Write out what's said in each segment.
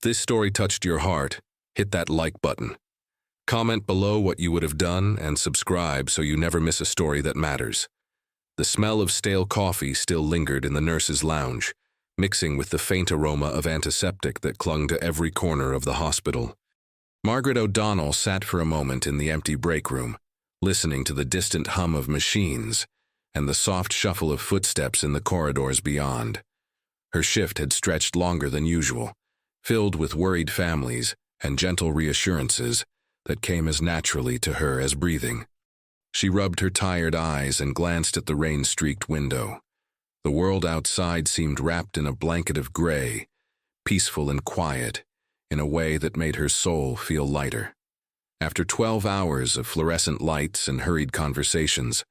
this story touched your heart, hit that like button. Comment below what you would have done and subscribe so you never miss a story that matters. The smell of stale coffee still lingered in the nurse's lounge, mixing with the faint aroma of antiseptic that clung to every corner of the hospital. Margaret O'Donnell sat for a moment in the empty break room, listening to the distant hum of machines and the soft shuffle of footsteps in the corridors beyond. Her shift had stretched longer than usual, filled with worried families and gentle reassurances that came as naturally to her as breathing. She rubbed her tired eyes and glanced at the rain-streaked window. The world outside seemed wrapped in a blanket of gray, peaceful and quiet, in a way that made her soul feel lighter. After 12 hours of fluorescent lights and hurried conversations,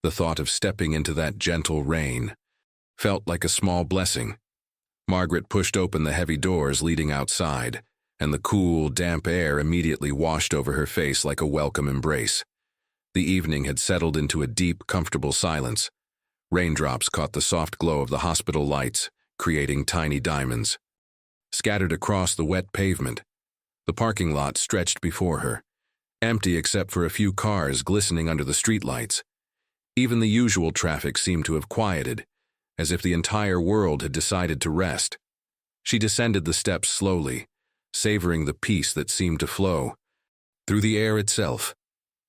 the thought of stepping into that gentle rain felt like a small blessing. Margaret pushed open the heavy doors leading outside, and the cool, damp air immediately washed over her face like a welcome embrace. The evening had settled into a deep, comfortable silence. Raindrops caught the soft glow of the hospital lights, creating tiny diamonds. Scattered across the wet pavement, the parking lot stretched before her, empty except for a few cars glistening under the streetlights. Even the usual traffic seemed to have quieted, as if the entire world had decided to rest. She descended the steps slowly, savoring the peace that seemed to flow through the air itself.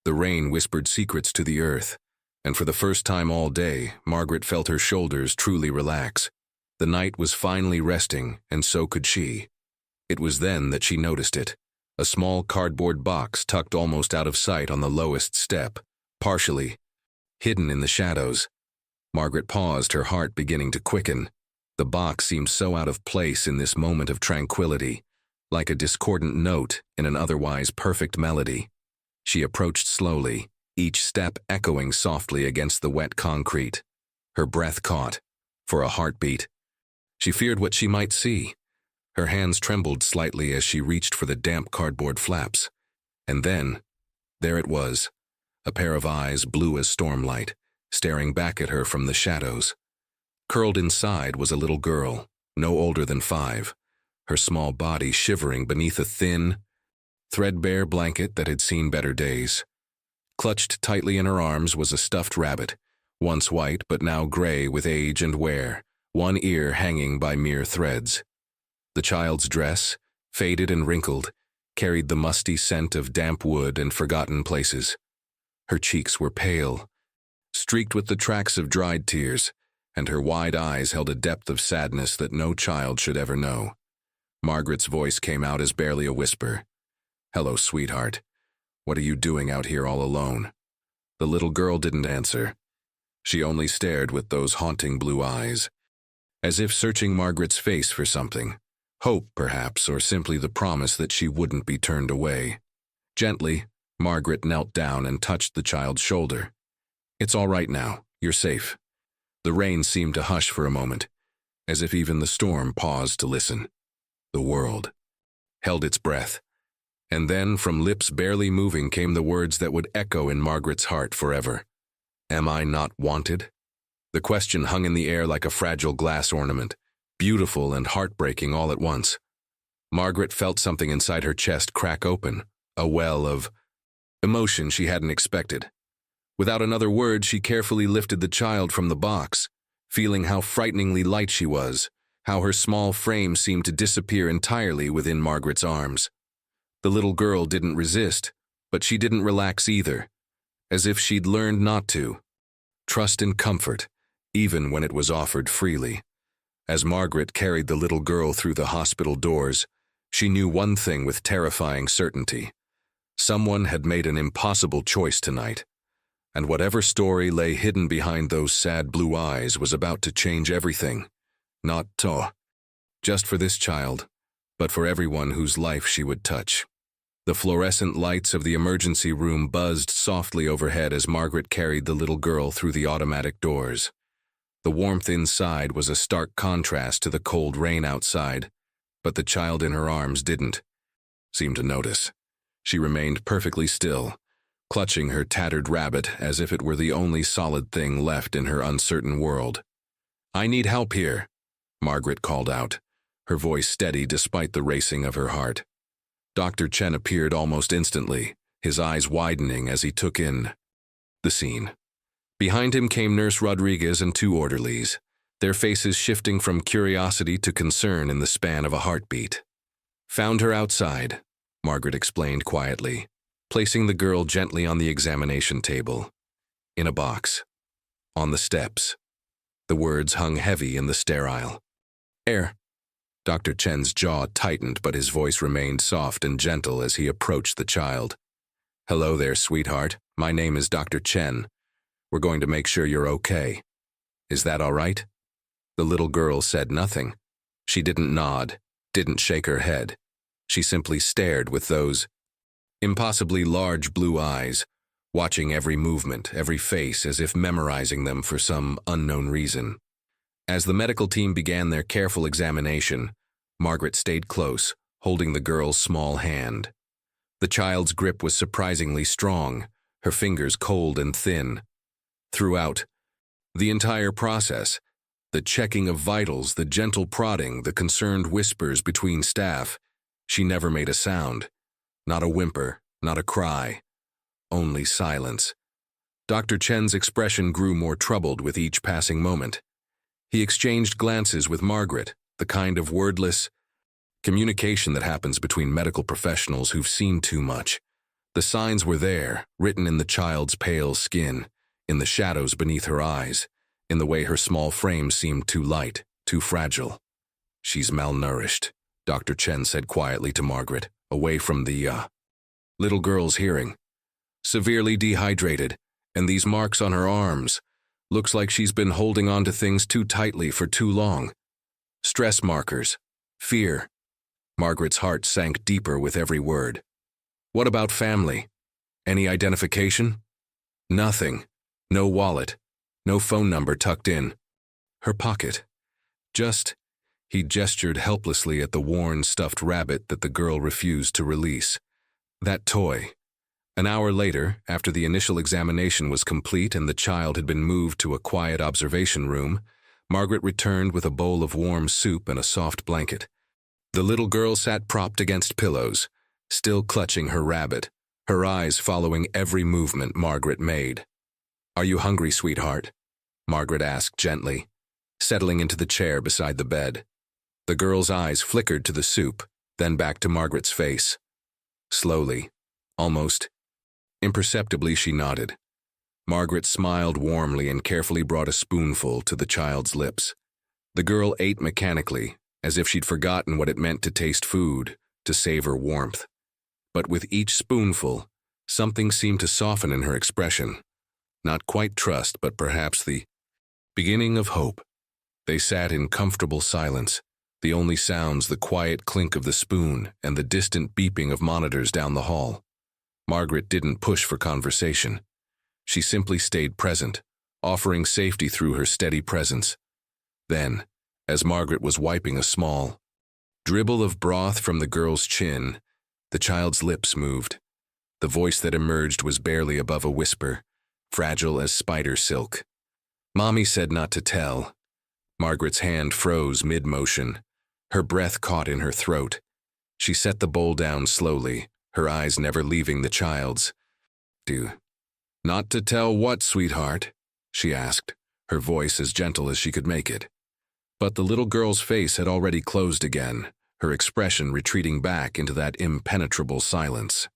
The rain whispered secrets to the earth, and for the first time all day, Margaret felt her shoulders truly relax. The night was finally resting, and so could she. It was then that she noticed it, a small cardboard box tucked almost out of sight on the lowest step, partially hidden in the shadows. Margaret paused, her heart beginning to quicken. The box seemed so out of place in this moment of tranquility, like a discordant note in an otherwise perfect melody. She approached slowly, each step echoing softly against the wet concrete. Her breath caught for a heartbeat. She feared what she might see. Her hands trembled slightly as she reached for the damp cardboard flaps. And then, there it was, a pair of eyes blue as stormlight, staring back at her from the shadows. Curled inside was a little girl, no older than 5, her small body shivering beneath a thin, threadbare blanket that had seen better days. Clutched tightly in her arms was a stuffed rabbit, once white but now gray with age and wear, one ear hanging by mere threads. The child's dress, faded and wrinkled, carried the musty scent of damp wood and forgotten places. Her cheeks were pale, streaked with the tracks of dried tears, and her wide eyes held a depth of sadness that no child should ever know. Margaret's voice came out as barely a whisper. "Hello, sweetheart. What are you doing out here all alone?" The little girl didn't answer. She only stared with those haunting blue eyes, as if searching Margaret's face for something. Hope, perhaps, or simply the promise that she wouldn't be turned away. Gently, Margaret knelt down and touched the child's shoulder. "It's all right now. You're safe." The rain seemed to hush for a moment, as if even the storm paused to listen. The world held its breath. And then, from lips barely moving, came the words that would echo in Margaret's heart forever. "Am I not wanted?" The question hung in the air like a fragile glass ornament, beautiful and heartbreaking all at once. Margaret felt something inside her chest crack open, a well of emotion she hadn't expected. Without another word, she carefully lifted the child from the box, feeling how frighteningly light she was, how her small frame seemed to disappear entirely within Margaret's arms. The little girl didn't resist, but she didn't relax either, as if she'd learned not to. Trust and comfort, even when it was offered freely. As Margaret carried the little girl through the hospital doors, she knew one thing with terrifying certainty. Someone had made an impossible choice tonight, and whatever story lay hidden behind those sad blue eyes was about to change everything. Not just for this child, but for everyone whose life she would touch. The fluorescent lights of the emergency room buzzed softly overhead as Margaret carried the little girl through the automatic doors. The warmth inside was a stark contrast to the cold rain outside, but the child in her arms didn't seem to notice. She remained perfectly still, clutching her tattered rabbit as if it were the only solid thing left in her uncertain world. "I need help here," Margaret called out, her voice steady despite the racing of her heart. Dr. Chen appeared almost instantly, his eyes widening as he took in the scene. Behind him came Nurse Rodriguez and two orderlies, their faces shifting from curiosity to concern in the span of a heartbeat. "Found her outside," Margaret explained quietly, placing the girl gently on the examination table. "In a box. On the steps." The words hung heavy in the sterile air. Dr. Chen's jaw tightened, but his voice remained soft and gentle as he approached the child. "Hello there, sweetheart. My name is Dr. Chen. We're going to make sure you're okay. Is that all right?" The little girl said nothing. She didn't nod, didn't shake her head. She simply stared with those impossibly large blue eyes, watching every movement, every face, as if memorizing them for some unknown reason. As the medical team began their careful examination, Margaret stayed close, holding the girl's small hand. The child's grip was surprisingly strong, her fingers cold and thin. Throughout the entire process, the checking of vitals, the gentle prodding, the concerned whispers between staff, she never made a sound. Not a whimper, not a cry. Only silence. Dr. Chen's expression grew more troubled with each passing moment. He exchanged glances with Margaret, the kind of wordless communication that happens between medical professionals who've seen too much. The signs were there, written in the child's pale skin, in the shadows beneath her eyes, in the way her small frame seemed too light, too fragile. "She's malnourished," Dr. Chen said quietly to Margaret, away from the little girl's hearing. "Severely dehydrated, and these marks on her arms. Looks like she's been holding on to things too tightly for too long. Stress markers. Fear." Margaret's heart sank deeper with every word. "What about family? Any identification?" "Nothing. No wallet. No phone number tucked in her pocket. Just..." He gestured helplessly at the worn, stuffed rabbit that the girl refused to release. "That toy." An hour later, after the initial examination was complete and the child had been moved to a quiet observation room, Margaret returned with a bowl of warm soup and a soft blanket. The little girl sat propped against pillows, still clutching her rabbit, her eyes following every movement Margaret made. "Are you hungry, sweetheart?" Margaret asked gently, settling into the chair beside the bed. The girl's eyes flickered to the soup, then back to Margaret's face. Slowly, almost imperceptibly, she nodded. Margaret smiled warmly and carefully brought a spoonful to the child's lips. The girl ate mechanically, as if she'd forgotten what it meant to taste food, to savor warmth. But with each spoonful, something seemed to soften in her expression. Not quite trust, but perhaps the beginning of hope. They sat in comfortable silence, the only sounds the quiet clink of the spoon and the distant beeping of monitors down the hall. Margaret didn't push for conversation. She simply stayed present, offering safety through her steady presence. Then, as Margaret was wiping a small dribble of broth from the girl's chin, the child's lips moved. The voice that emerged was barely above a whisper, fragile as spider silk. "Mommy said not to tell." Margaret's hand froze mid-motion. Her breath caught in her throat. She set the bowl down slowly, her eyes never leaving the child's. "Not to tell what, sweetheart?" she asked, her voice as gentle as she could make it. But the little girl's face had already closed again, her expression retreating back into that impenetrable silence.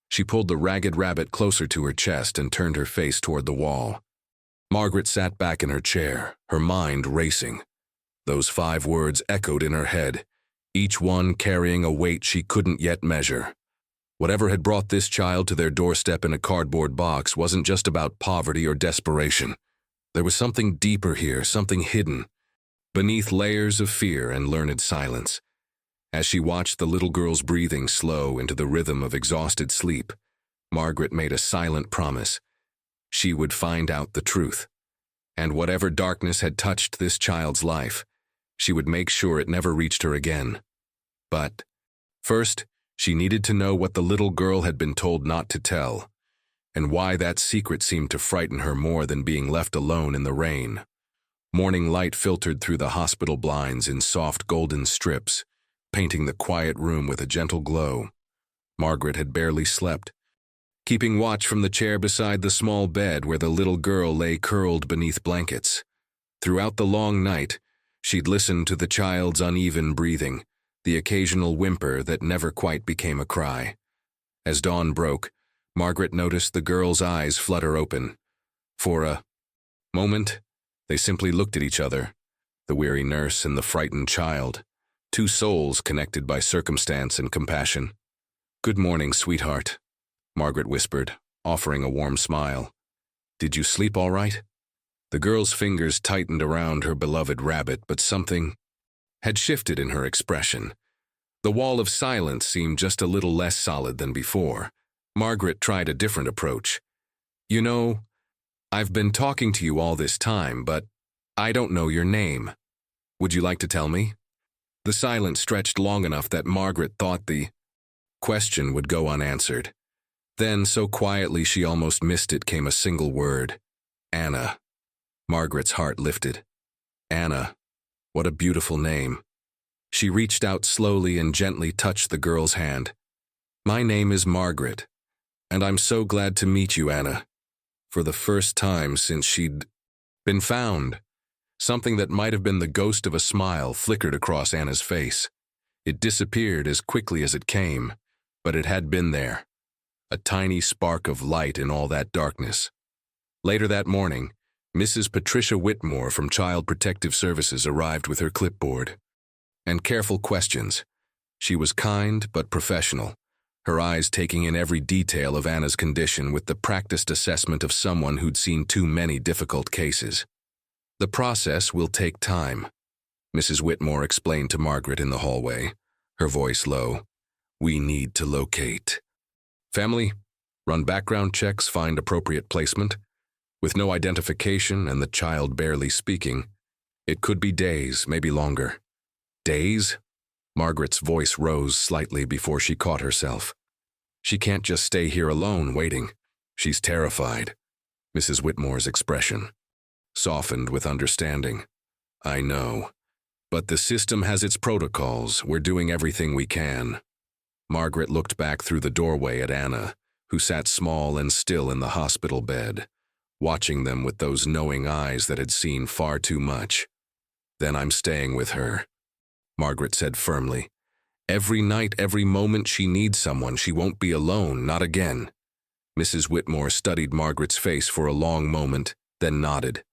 She pulled the ragged rabbit closer to her chest and turned her face toward the wall. Margaret sat back in her chair, her mind racing. Those 5 words echoed in her head, each one carrying a weight she couldn't yet measure. Whatever had brought this child to their doorstep in a cardboard box wasn't just about poverty or desperation. There was something deeper here, something hidden, beneath layers of fear and learned silence. As she watched the little girl's breathing slow into the rhythm of exhausted sleep, Margaret made a silent promise. She would find out the truth. And whatever darkness had touched this child's life, she would make sure it never reached her again. But first, she needed to know what the little girl had been told not to tell, and why that secret seemed to frighten her more than being left alone in the rain. Morning light filtered through the hospital blinds in soft golden strips, painting the quiet room with a gentle glow. Margaret had barely slept, keeping watch from the chair beside the small bed where the little girl lay curled beneath blankets. Throughout the long night, she'd listened to the child's uneven breathing, the occasional whimper that never quite became a cry. As dawn broke, Margaret noticed the girl's eyes flutter open. For a moment, they simply looked at each other, the weary nurse and the frightened child, two souls connected by circumstance and compassion. "Good morning, sweetheart," Margaret whispered, offering a warm smile. "Did you sleep all right?" The girl's fingers tightened around her beloved rabbit, but something had shifted in her expression. The wall of silence seemed just a little less solid than before. Margaret tried a different approach. "You know, I've been talking to you all this time, but I don't know your name. Would you like to tell me?" The silence stretched long enough that Margaret thought the question would go unanswered. Then, so quietly she almost missed it, came a single word. "Anna." Margaret's heart lifted. Anna. What a beautiful name. She reached out slowly and gently touched the girl's hand. "My name is Margaret, and I'm so glad to meet you, Anna." For the first time since she'd been found, something that might have been the ghost of a smile flickered across Anna's face. It disappeared as quickly as it came, but it had been there, a tiny spark of light in all that darkness. Later that morning, Mrs. Patricia Whitmore from Child Protective Services arrived with her clipboard and careful questions. She was kind but professional, her eyes taking in every detail of Anna's condition with the practiced assessment of someone who'd seen too many difficult cases. "The process will take time," Mrs. Whitmore explained to Margaret in the hallway, her voice low. "We need to locate family, run background checks, find appropriate placement. With no identification and the child barely speaking, it could be days, maybe longer." "Days?" Margaret's voice rose slightly before she caught herself. "She can't just stay here alone, waiting. She's terrified." Mrs. Whitmore's expression softened with understanding. "I know. But the system has its protocols. We're doing everything we can." Margaret looked back through the doorway at Anna, who sat small and still in the hospital bed, watching them with those knowing eyes that had seen far too much. "Then I'm staying with her," Margaret said firmly. "Every night, every moment she needs someone. She won't be alone, not again." Mrs. Whitmore studied Margaret's face for a long moment, then nodded.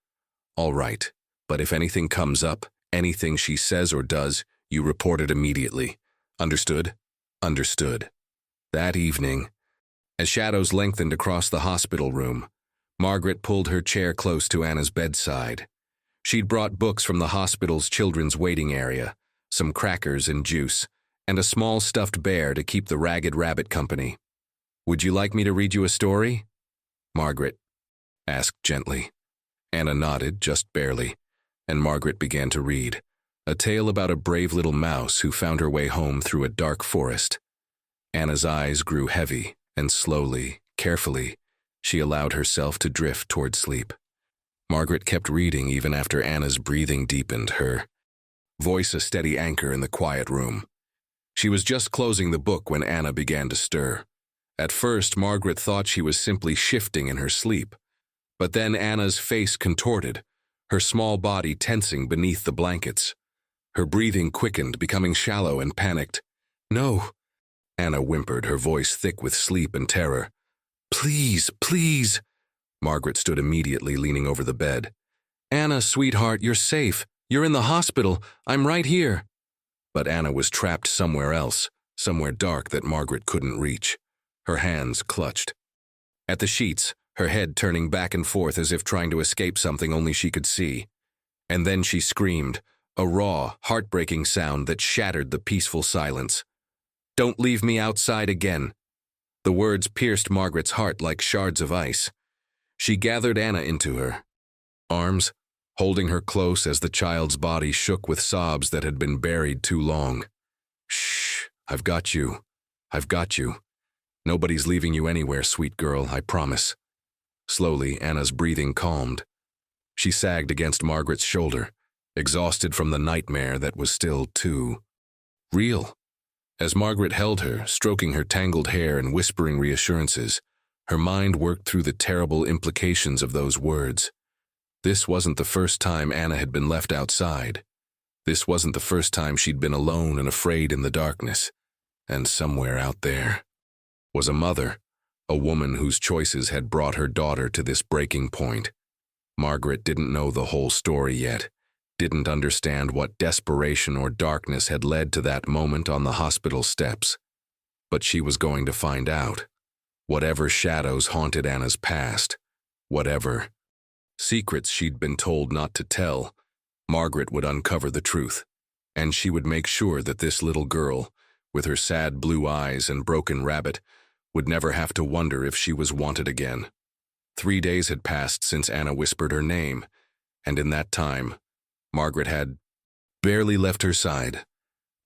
"All right, but if anything comes up, anything she says or does, you report it immediately. Understood?" "Understood." That evening, as shadows lengthened across the hospital room, Margaret pulled her chair close to Anna's bedside. She'd brought books from the hospital's children's waiting area, some crackers and juice, and a small stuffed bear to keep the ragged rabbit company. "Would you like me to read you a story?" Margaret asked gently. Anna nodded, just barely, and Margaret began to read, a tale about a brave little mouse who found her way home through a dark forest. Anna's eyes grew heavy, and slowly, carefully, she allowed herself to drift toward sleep. Margaret kept reading even after Anna's breathing deepened, her voice a steady anchor in the quiet room. She was just closing the book when Anna began to stir. At first, Margaret thought she was simply shifting in her sleep, but then Anna's face contorted, her small body tensing beneath the blankets. Her breathing quickened, becoming shallow and panicked. "No," Anna whimpered, her voice thick with sleep and terror. "Please, please." Margaret stood immediately, leaning over the bed. "Anna, sweetheart, you're safe. You're in the hospital. I'm right here." But Anna was trapped somewhere else, somewhere dark that Margaret couldn't reach. Her hands clutched at the sheets, her head turning back and forth as if trying to escape something only she could see. And then she screamed, a raw, heartbreaking sound that shattered the peaceful silence. "Don't leave me outside again." The words pierced Margaret's heart like shards of ice. She gathered Anna into her arms, holding her close as the child's body shook with sobs that had been buried too long. "Shh, I've got you. I've got you. Nobody's leaving you anywhere, sweet girl, I promise." Slowly, Anna's breathing calmed. She sagged against Margaret's shoulder, exhausted from the nightmare that was still too real. As Margaret held her, stroking her tangled hair and whispering reassurances, her mind worked through the terrible implications of those words. This wasn't the first time Anna had been left outside. This wasn't the first time she'd been alone and afraid in the darkness. And somewhere out there was a mother, a woman whose choices had brought her daughter to this breaking point. Margaret didn't know the whole story yet, didn't understand what desperation or darkness had led to that moment on the hospital steps. But she was going to find out. Whatever shadows haunted Anna's past, whatever secrets she'd been told not to tell, Margaret would uncover the truth, and she would make sure that this little girl, with her sad blue eyes and broken rabbit, would never have to wonder if she was wanted again. 3 days had passed since Anna whispered her name, and in that time, Margaret had barely left her side.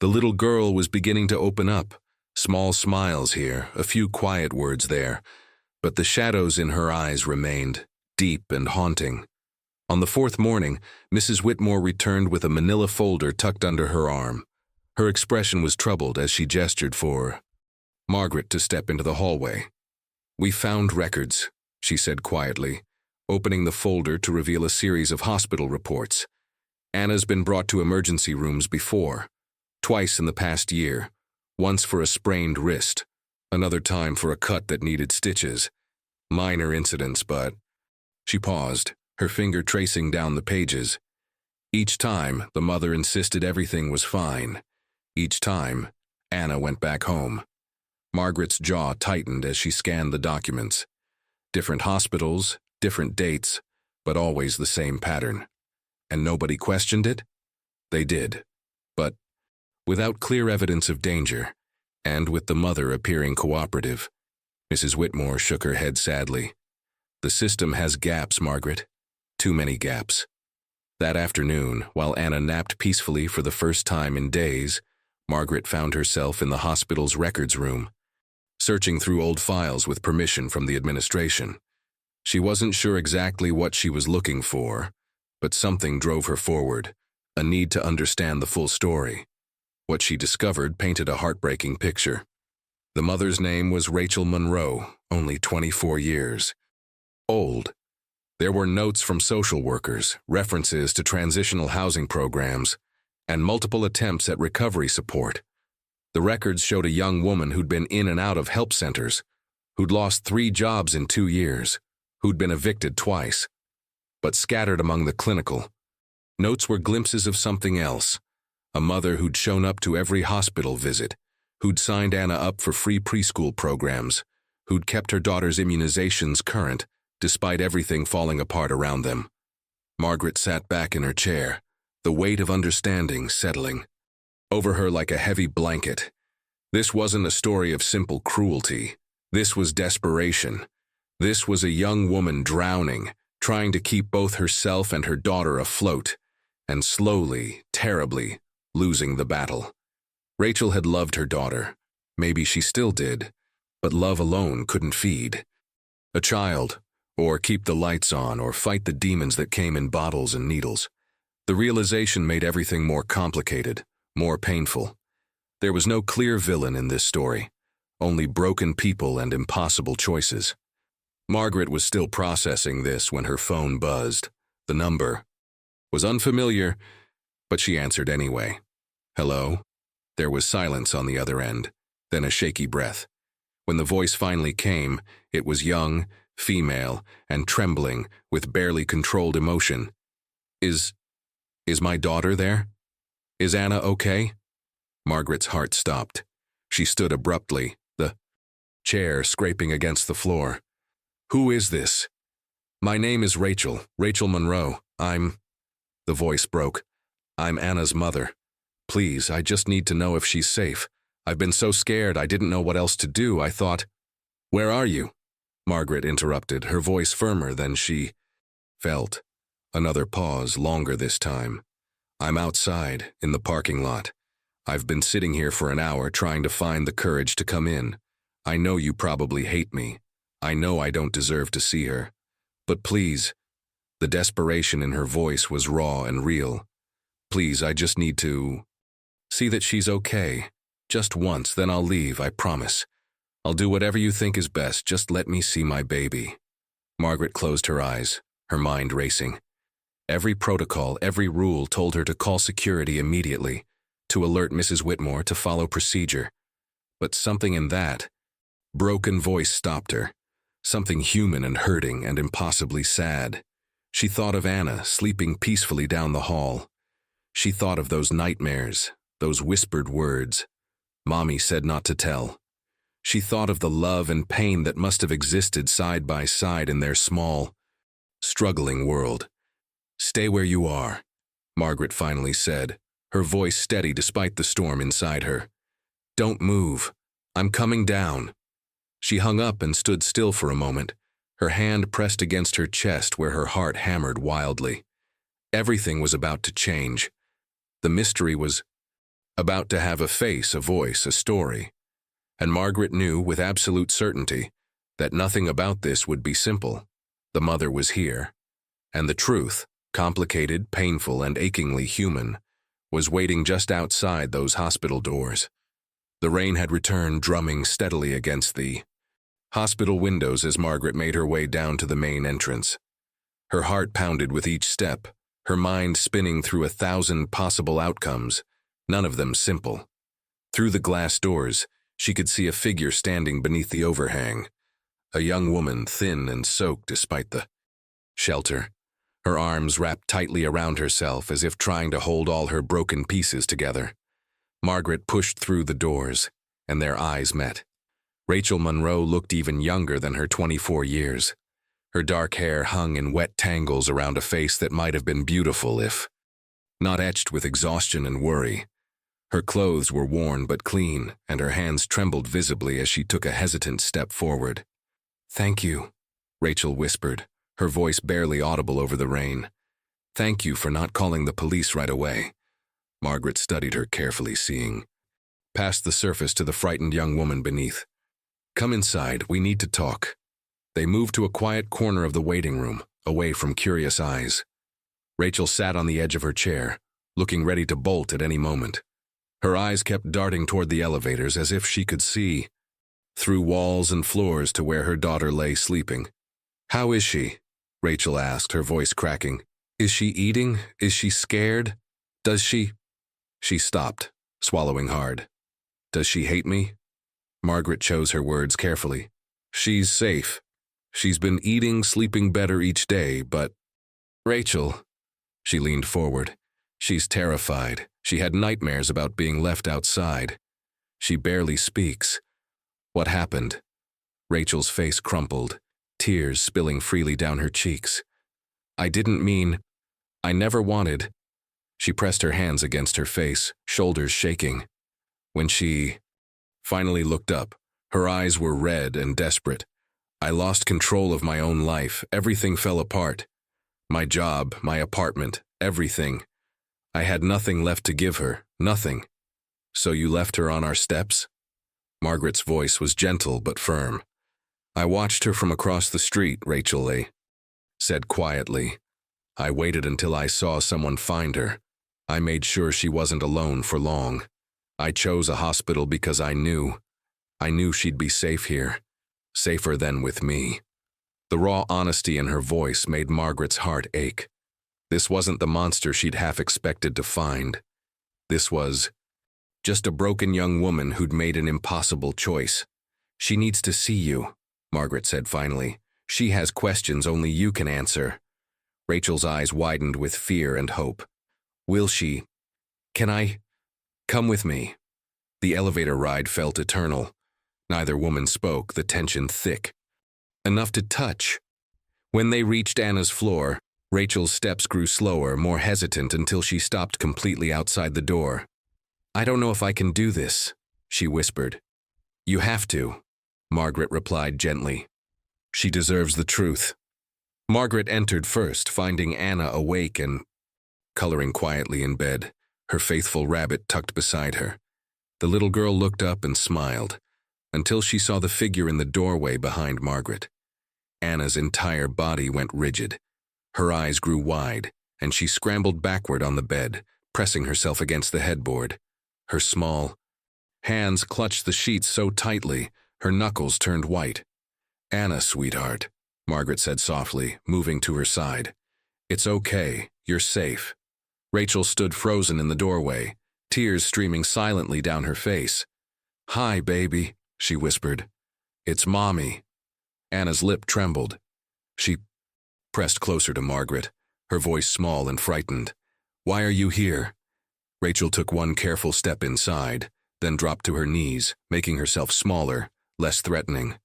The little girl was beginning to open up, small smiles here, a few quiet words there, but the shadows in her eyes remained deep and haunting. On the 4th morning, Mrs. Whitmore returned with a manila folder tucked under her arm. Her expression was troubled as she gestured for Margaret to step into the hallway. "We found records," she said quietly, opening the folder to reveal a series of hospital reports. "Anna's been brought to emergency rooms before, twice in the past year, once for a sprained wrist, another time for a cut that needed stitches. Minor incidents, but..." She paused, her finger tracing down the pages. Each time, the mother insisted everything was fine. Each time, Anna went back home. Margaret's jaw tightened as she scanned the documents. Different hospitals, different dates, but always the same pattern. And nobody questioned it? They did. But without clear evidence of danger, and with the mother appearing cooperative, Mrs. Whitmore shook her head sadly. "The system has gaps, Margaret. Too many gaps." That afternoon, while Anna napped peacefully for the first time in days, Margaret found herself in the hospital's records room, searching through old files with permission from the administration. She wasn't sure exactly what she was looking for, but something drove her forward, a need to understand the full story. What she discovered painted a heartbreaking picture. The mother's name was Rachel Monroe, only 24 years old. There were notes from social workers, references to transitional housing programs, and multiple attempts at recovery support. The records showed a young woman who'd been in and out of help centers, who'd lost 3 jobs in 2 years, who'd been evicted twice. But scattered among the clinical notes were glimpses of something else. A mother who'd shown up to every hospital visit, who'd signed Anna up for free preschool programs, who'd kept her daughter's immunizations current, despite everything falling apart around them. Margaret sat back in her chair, the weight of understanding settling over her like a heavy blanket. This wasn't a story of simple cruelty. This was desperation. This was a young woman drowning, trying to keep both herself and her daughter afloat, and slowly, terribly, losing the battle. Rachel had loved her daughter. Maybe she still did, but love alone couldn't feed a child, or keep the lights on, or fight the demons that came in bottles and needles. The realization made everything more complicated, more painful. There was no clear villain in this story, only broken people and impossible choices. Margaret was still processing this when her phone buzzed. The number was unfamiliar, but she answered anyway. "Hello?" There was silence on the other end, then a shaky breath. When the voice finally came, it was young, female, and trembling with barely controlled emotion. Is my daughter there? Is Anna okay?" Margaret's heart stopped. She stood abruptly, the chair scraping against the floor. "Who is this?" "My name is Rachel Monroe. The voice broke. "I'm Anna's mother. Please, I just need to know if she's safe. I've been so scared I didn't know what else to do. I thought..." "Where are you?" Margaret interrupted, her voice firmer than she felt. Another pause, longer this time. "I'm outside, in the parking lot. I've been sitting here for an hour trying to find the courage to come in. I know you probably hate me. I know I don't deserve to see her. But please..." The desperation in her voice was raw and real. "Please, I just need to see that she's okay. Just once, then I'll leave, I promise. I'll do whatever you think is best, just let me see my baby." Margaret closed her eyes, her mind racing. Every protocol, every rule told her to call security immediately, to alert Mrs. Whitmore, to follow procedure. But something in that broken voice stopped her, something human and hurting and impossibly sad. She thought of Anna sleeping peacefully down the hall. She thought of those nightmares, those whispered words. Mommy said not to tell. She thought of the love and pain that must have existed side by side in their small, struggling world. "Stay where you are," Margaret finally said, her voice steady despite the storm inside her. "Don't move. I'm coming down." She hung up and stood still for a moment, her hand pressed against her chest where her heart hammered wildly. Everything was about to change. The mystery was about to have a face, a voice, a story. And Margaret knew with absolute certainty that nothing about this would be simple. The mother was here, and the truth, complicated, painful, and achingly human, was waiting just outside those hospital doors. The rain had returned, drumming steadily against the hospital windows as Margaret made her way down to the main entrance. Her heart pounded with each step, her mind spinning through 1,000 possible outcomes, none of them simple. Through the glass doors, she could see a figure standing beneath the overhang, a young woman, thin and soaked despite the shelter, her arms wrapped tightly around herself as if trying to hold all her broken pieces together. Margaret pushed through the doors, and their eyes met. Rachel Monroe looked even younger than her 24 years. Her dark hair hung in wet tangles around a face that might have been beautiful if not etched with exhaustion and worry. Her clothes were worn but clean, and her hands trembled visibly as she took a hesitant step forward. "Thank you," Rachel whispered, her voice barely audible over the rain. "Thank you for not calling the police right away." Margaret studied her carefully, seeing past the surface to the frightened young woman beneath. "Come inside, we need to talk." They moved to a quiet corner of the waiting room, away from curious eyes. Rachel sat on the edge of her chair, looking ready to bolt at any moment. Her eyes kept darting toward the elevators as if she could see through walls and floors to where her daughter lay sleeping. "How is she?" Rachel asked, her voice cracking. "Is she eating? Is she scared? Does she—" She stopped, swallowing hard. "Does she hate me?" Margaret chose her words carefully. "She's safe. She's been eating, sleeping better each day, but—" "Rachel," she leaned forward. "She's terrified. She had nightmares about being left outside. She barely speaks." "What happened?" Rachel's face crumpled, tears spilling freely down her cheeks. "I didn't mean. I never wanted." She pressed her hands against her face, shoulders shaking. When she finally looked up, her eyes were red and desperate. "I lost control of my own life. Everything fell apart. My job, my apartment, everything. I had nothing left to give her, nothing." "So you left her on our steps?" Margaret's voice was gentle but firm. "I watched her from across the street," Rachel said quietly. "I waited until I saw someone find her. I made sure she wasn't alone for long. I chose a hospital because I knew she'd be safe here, safer than with me." The raw honesty in her voice made Margaret's heart ache. This wasn't the monster she'd half expected to find. This was just a broken young woman who'd made an impossible choice. "She needs to see you," Margaret said finally. "She has questions only you can answer." Rachel's eyes widened with fear and hope. "Will she? Can I? Come with me." The elevator ride felt eternal. Neither woman spoke, the tension thick enough to touch. When they reached Anna's floor, Rachel's steps grew slower, more hesitant until she stopped completely outside the door. "I don't know if I can do this," she whispered. "You have to," Margaret replied gently. "She deserves the truth." Margaret entered first, finding Anna awake and coloring quietly in bed, her faithful rabbit tucked beside her. The little girl looked up and smiled, until she saw the figure in the doorway behind Margaret. Anna's entire body went rigid. Her eyes grew wide, and she scrambled backward on the bed, pressing herself against the headboard. Her small hands clutched the sheets so tightly, her knuckles turned white. "Anna, sweetheart," Margaret said softly, moving to her side. "It's okay, you're safe." Rachel stood frozen in the doorway, tears streaming silently down her face. "Hi, baby," she whispered. "It's Mommy." Anna's lip trembled. She pressed closer to Margaret, her voice small and frightened. "Why are you here?" Rachel took one careful step inside, then dropped to her knees, making herself smaller, less threatening.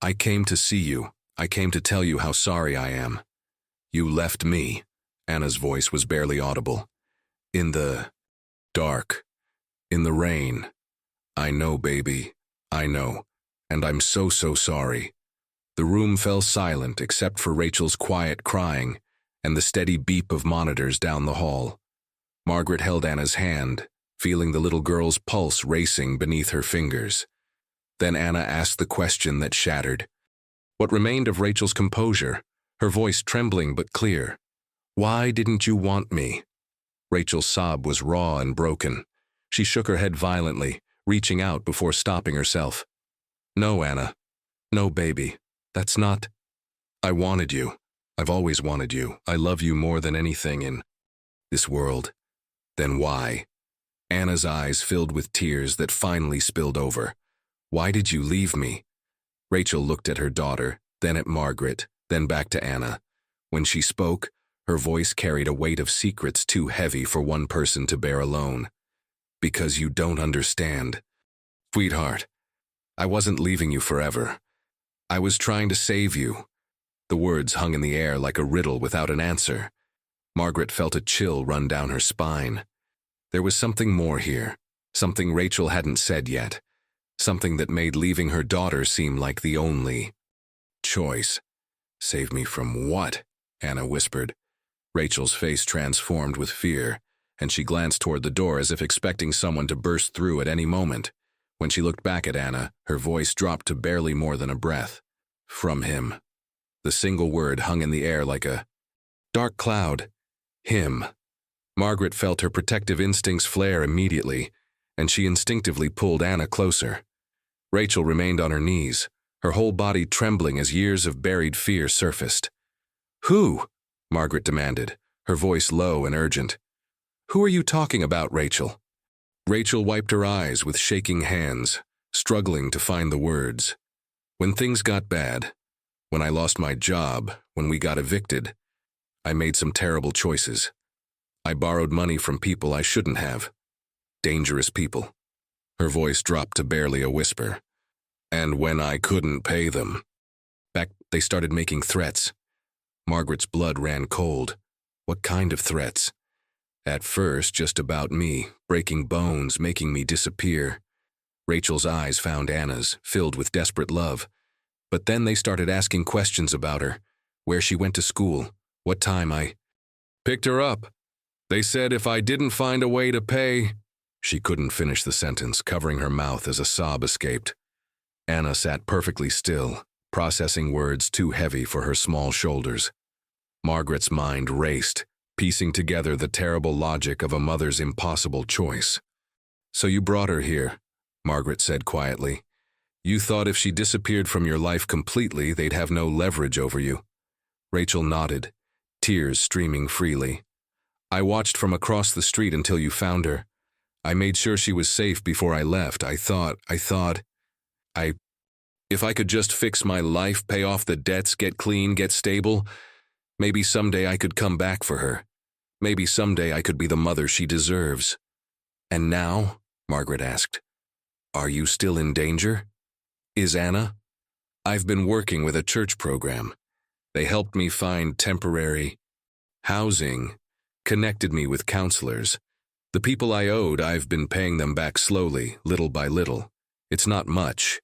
"I came to see you. I came to tell you how sorry I am." "You left me." Anna's voice was barely audible. "In the dark. In the rain. I know, baby. I know. And I'm so sorry." The room fell silent except for Rachel's quiet crying and the steady beep of monitors down the hall. Margaret held Anna's hand, feeling the little girl's pulse racing beneath her fingers. Then Anna asked the question that shattered what remained of Rachel's composure, her voice trembling but clear. "Why didn't you want me?" Rachel's sob was raw and broken. She shook her head violently, reaching out before stopping herself. "No, Anna. No, baby. That's not. I wanted you. I've always wanted you. I love you more than anything in this world. Then why?" Anna's eyes filled with tears that finally spilled over. "Why did you leave me?" Rachel looked at her daughter, then at Margaret, then back to Anna. When she spoke, her voice carried a weight of secrets too heavy for one person to bear alone. "Because you don't understand. Sweetheart, I wasn't leaving you forever. I was trying to save you." The words hung in the air like a riddle without an answer. Margaret felt a chill run down her spine. There was something more here, something Rachel hadn't said yet, something that made leaving her daughter seem like the only choice. "Save me from what?" Anna whispered. Rachel's face transformed with fear, and she glanced toward the door as if expecting someone to burst through at any moment. When she looked back at Anna, her voice dropped to barely more than a breath. "From him." The single word hung in the air like a dark cloud. Him. Margaret felt her protective instincts flare immediately, and she instinctively pulled Anna closer. Rachel remained on her knees, her whole body trembling as years of buried fear surfaced. "Who?" Margaret demanded, her voice low and urgent. "Who are you talking about, Rachel?" Rachel wiped her eyes with shaking hands, struggling to find the words. "When things got bad, when I lost my job, when we got evicted, I made some terrible choices. I borrowed money from people I shouldn't have. Dangerous people." Her voice dropped to barely a whisper. "And when I couldn't pay them, they started making threats." Margaret's blood ran cold. What kind of threats? At first, just about me, breaking bones, making me disappear. Rachel's eyes found Anna's, filled with desperate love. But then they started asking questions about her, where she went to school, what time I picked her up. They said if I didn't find a way to pay. She couldn't finish the sentence, covering her mouth as a sob escaped. Anna sat perfectly still, processing words too heavy for her small shoulders. Margaret's mind raced, piecing together the terrible logic of a mother's impossible choice. "So you brought her here," Margaret said quietly. "You thought if she disappeared from your life completely, they'd have no leverage over you." Rachel nodded, tears streaming freely. "I watched from across the street until you found her. I made sure she was safe before I left. I thought, if I could just fix my life, pay off the debts, get clean, get stable, maybe someday I could come back for her. Maybe someday I could be the mother she deserves." "And now?" Margaret asked. "Are you still in danger? Is Anna?" "I've been working with a church program. They helped me find temporary housing, connected me with counselors. The people I owed, I've been paying them back slowly, little by little. It's not much,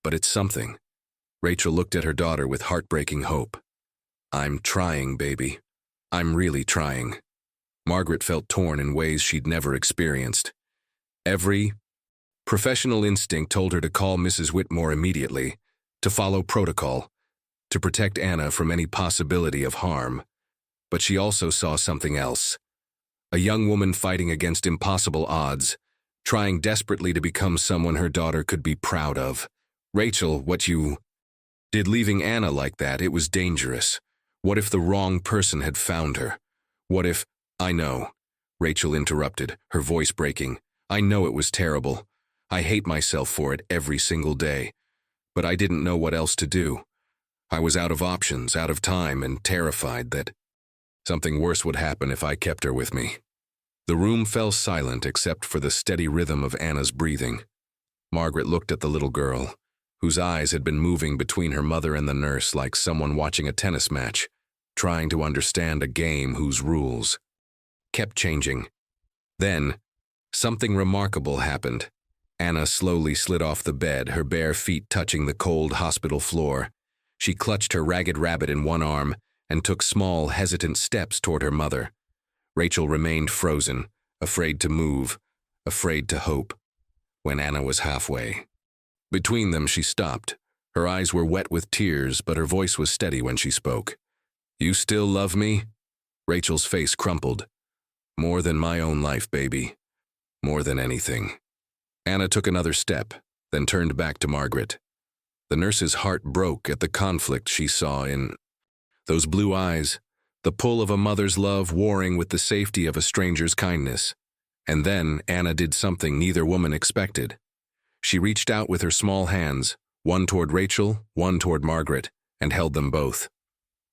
but it's something." Rachel looked at her daughter with heartbreaking hope. "I'm trying, baby. I'm really trying." Margaret felt torn in ways she'd never experienced. Every professional instinct told her to call Mrs. Whitmore immediately, to follow protocol, to protect Anna from any possibility of harm. but she also saw something else. A young woman fighting against impossible odds, trying desperately to become someone her daughter could be proud of. Rachel, what you did leaving Anna like that, it was dangerous. What if the wrong person had found her? What if— I know, Rachel interrupted, her voice breaking. I know it was terrible. I hate myself for it every single day. But I didn't know what else to do. I was out of options, out of time, and terrified that something worse would happen if I kept her with me. The room fell silent except for the steady rhythm of Anna's breathing. Margaret looked at the little girl, whose eyes had been moving between her mother and the nurse like someone watching a tennis match, trying to understand a game whose rules kept changing. Then, something remarkable happened. Anna slowly slid off the bed, her bare feet touching the cold hospital floor. She clutched her ragged rabbit in one arm and took small, hesitant steps toward her mother. Rachel remained frozen, afraid to move, afraid to hope. When Anna was halfway between them, she stopped. Her eyes were wet with tears, but her voice was steady when she spoke. "You still love me?" Rachel's face crumpled. "More than my own life, baby. More than anything." Anna took another step, then turned back to Margaret. The nurse's heart broke at the conflict she saw in those blue eyes, the pull of a mother's love warring with the safety of a stranger's kindness. And then Anna did something neither woman expected. She reached out with her small hands, one toward Rachel, one toward Margaret, and held them both.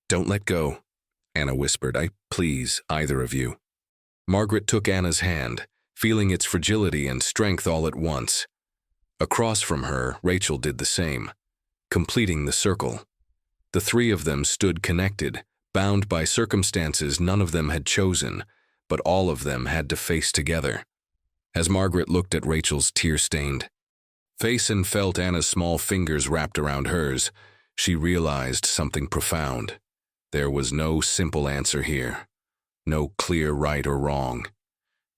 "Don't let go," Anna whispered. "I please either of you." Margaret took Anna's hand, feeling its fragility and strength all at once. Across from her, Rachel did the same, completing the circle. The three of them stood connected, bound by circumstances none of them had chosen, but all of them had to face together. As Margaret looked at Rachel's tear-stained face and felt Anna's small fingers wrapped around hers, she realized something profound. There was no simple answer here, no clear right or wrong.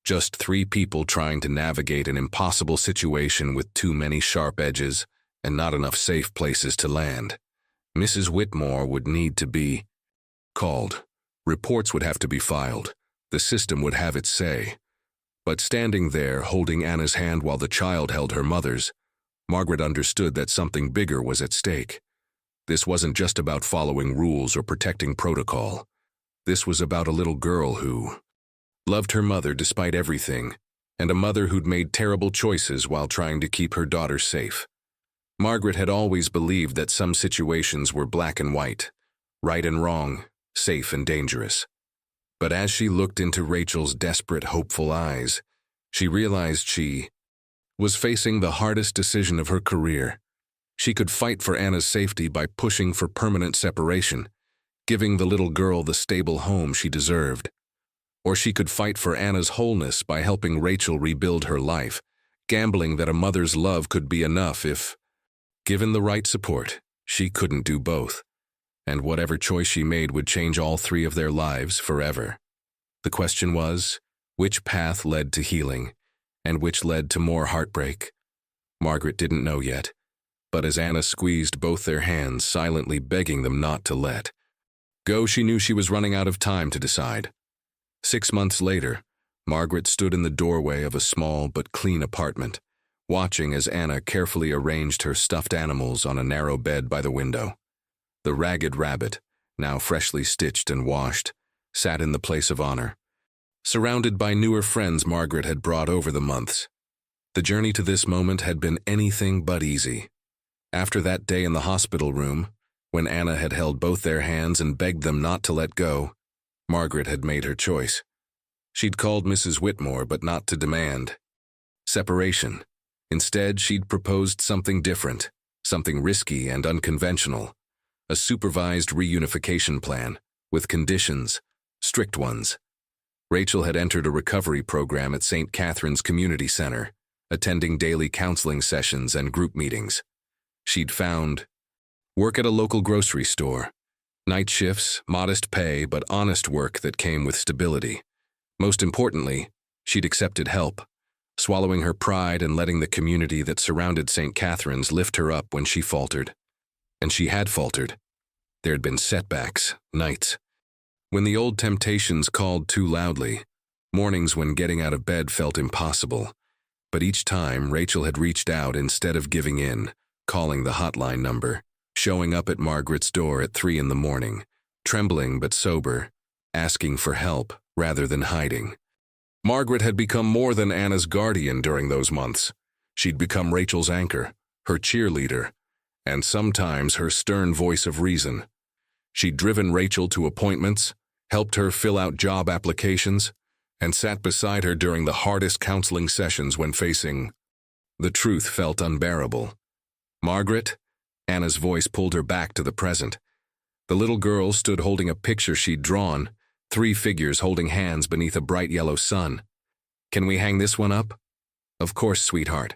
Just three people trying to navigate an impossible situation with too many sharp edges and not enough safe places to land. Mrs. Whitmore would need to be called. Reports would have to be filed. The system would have its say. But standing there, holding Anna's hand while the child held her mother's, Margaret understood that something bigger was at stake. This wasn't just about following rules or protecting protocol. This was about a little girl who loved her mother despite everything, and a mother who'd made terrible choices while trying to keep her daughter safe. Margaret had always believed that some situations were black and white, right and wrong, safe and dangerous. But as she looked into Rachel's desperate, hopeful eyes, she realized she was facing the hardest decision of her career. She could fight for Anna's safety by pushing for permanent separation, giving the little girl the stable home she deserved. Or she could fight for Anna's wholeness by helping Rachel rebuild her life, gambling that a mother's love could be enough if, given the right support, she couldn't do both. And whatever choice she made would change all three of their lives forever. The question was, which path led to healing, and which led to more heartbreak? Margaret didn't know yet, but as Anna squeezed both their hands, silently begging them not to let go, she knew she was running out of time to decide. 6 months later, Margaret stood in the doorway of a small but clean apartment, watching as Anna carefully arranged her stuffed animals on a narrow bed by the window. The ragged rabbit, now freshly stitched and washed, sat in the place of honor, surrounded by newer friends Margaret had brought over the months. The journey to this moment had been anything but easy. After that day in the hospital room, when Anna had held both their hands and begged them not to let go, Margaret had made her choice. She'd called Mrs. Whitmore, but not to demand separation. Instead, she'd proposed something different, something risky and unconventional, a supervised reunification plan, with conditions, strict ones. Rachel had entered a recovery program at St. Catherine's Community Center, attending daily counseling sessions and group meetings. She'd found work at a local grocery store, night shifts, modest pay, but honest work that came with stability. Most importantly, she'd accepted help, swallowing her pride and letting the community that surrounded St. Catherine's lift her up when she faltered. And she had faltered. There had been setbacks, nights, When the old temptations called too loudly, mornings when getting out of bed felt impossible, but each time Rachel had reached out instead of giving in, calling the hotline number, showing up at Margaret's door at 3 in the morning, trembling but sober, asking for help rather than hiding. Margaret had become more than Anna's guardian during those months. She'd become Rachel's anchor, her cheerleader, and sometimes her stern voice of reason. She'd driven Rachel to appointments, helped her fill out job applications, and sat beside her during the hardest counseling sessions when facing the truth felt unbearable. Margaret, Anna's voice pulled her back to the present. The little girl stood holding a picture she'd drawn, 3 figures holding hands beneath a bright yellow sun. "Can we hang this one up?" "Of course, sweetheart."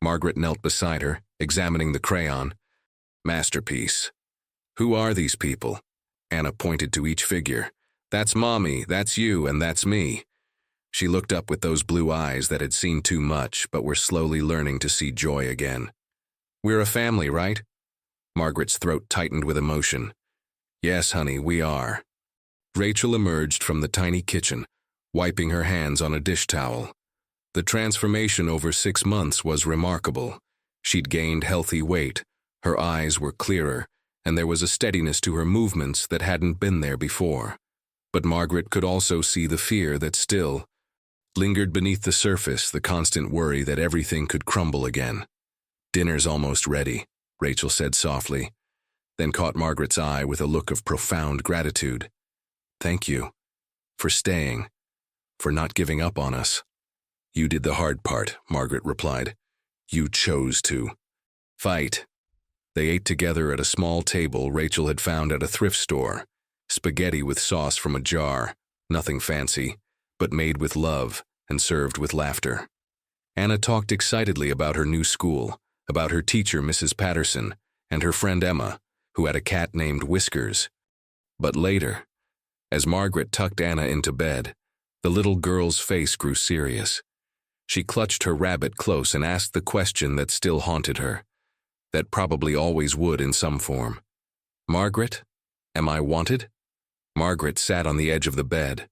Margaret knelt beside her, examining the crayon. "Masterpiece." "Who are these people?" Anna pointed to each figure. "That's Mommy, that's you, and that's me." She looked up with those blue eyes that had seen too much but were slowly learning to see joy again. "We're a family, right?" Margaret's throat tightened with emotion. "Yes, honey, we are." Rachel emerged from the tiny kitchen, wiping her hands on a dish towel. The transformation over 6 months was remarkable. She'd gained healthy weight, her eyes were clearer, and there was a steadiness to her movements that hadn't been there before. But Margaret could also see the fear that still lingered beneath the surface, the constant worry that everything could crumble again. "Dinner's almost ready," Rachel said softly, then caught Margaret's eye with a look of profound gratitude. "Thank you. For staying. For not giving up on us." "You did the hard part," Margaret replied. "You chose to fight." They ate together at a small table Rachel had found at a thrift store. Spaghetti with sauce from a jar, nothing fancy, but made with love and served with laughter. Anna talked excitedly about her new school, about her teacher, Mrs. Patterson, and her friend Emma, who had a cat named Whiskers. But later, as Margaret tucked Anna into bed, the little girl's face grew serious. She clutched her rabbit close and asked the question that still haunted her, that probably always would in some form. "Margaret, am I wanted?" Margaret sat on the edge of the bed,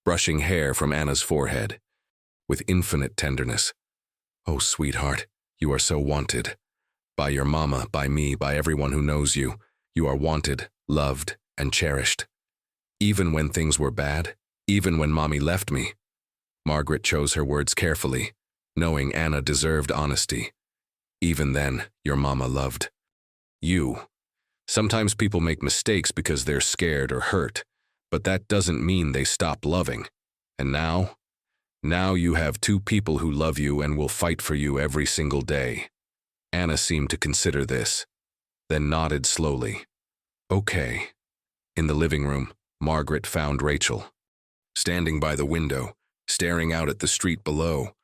brushing hair from Anna's forehead. With infinite tenderness. "Oh, sweetheart, you are so wanted. By your mama, by me, by everyone who knows you. You are wanted, loved, and cherished. Even when things were bad, even when Mommy left me." Margaret chose her words carefully, knowing Anna deserved honesty. "Even then, your mama loved you. Sometimes people make mistakes because they're scared or hurt, but that doesn't mean they stop loving. And now you have 2 people who love you and will fight for you every single day." Anna seemed to consider this, then nodded slowly. "Okay." In the living room, Margaret found Rachel, standing by the window, staring out at the street below.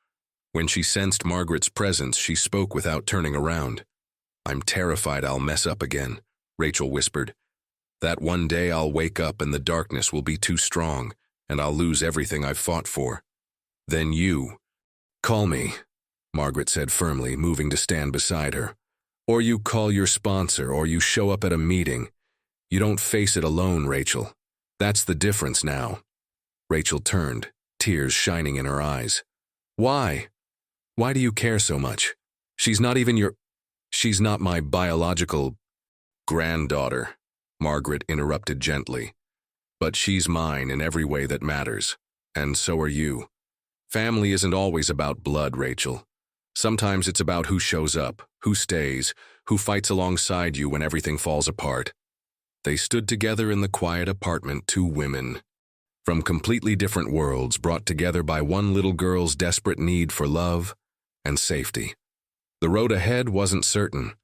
When she sensed Margaret's presence, she spoke without turning around. "I'm terrified I'll mess up again," Rachel whispered. "That one day I'll wake up and the darkness will be too strong, and I'll lose everything I've fought for. Then you call me," Margaret said firmly, moving to stand beside her. "Or you call your sponsor, or you show up at a meeting. You don't face it alone, Rachel. That's the difference now." Rachel turned, tears shining in her eyes. "Why? Why do you care so much? She's not my biological granddaughter," Margaret interrupted gently. "But she's mine in every way that matters, and so are you. Family isn't always about blood, Rachel. Sometimes it's about who shows up, who stays, who fights alongside you when everything falls apart." They stood together in the quiet apartment, 2 women, from completely different worlds, brought together by one little girl's desperate need for love and safety. The road ahead wasn't certain.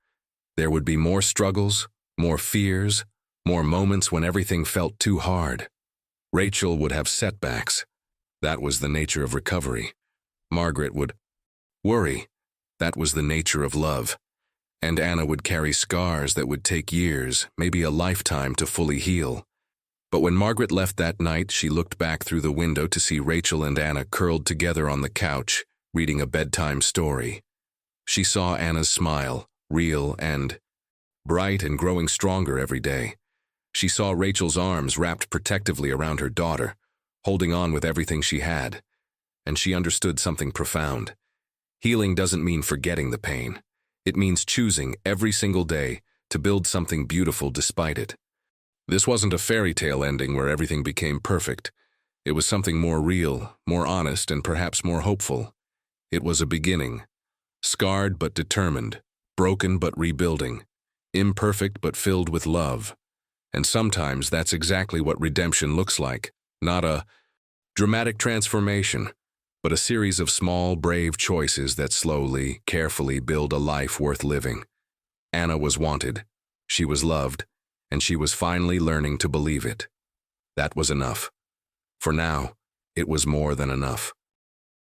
There would be more struggles, more fears, more moments when everything felt too hard. Rachel would have setbacks. That was the nature of recovery. Margaret would worry. That was the nature of love. And Anna would carry scars that would take years, maybe a lifetime, to fully heal. But when Margaret left that night, she looked back through the window to see Rachel and Anna curled together on the couch, reading a bedtime story. She saw Anna's smile, real and bright and growing stronger every day. She saw Rachel's arms wrapped protectively around her daughter, holding on with everything she had, and she understood something profound. Healing doesn't mean forgetting the pain. It means choosing every single day to build something beautiful despite it. This wasn't a fairy tale ending where everything became perfect. It was something more real, more honest, and perhaps more hopeful. It was a beginning. Scarred but determined, broken but rebuilding, imperfect but filled with love. And sometimes that's exactly what redemption looks like. Not a dramatic transformation, but a series of small, brave choices that slowly, carefully build a life worth living. Anna was wanted, she was loved, and she was finally learning to believe it. That was enough. For now, it was more than enough.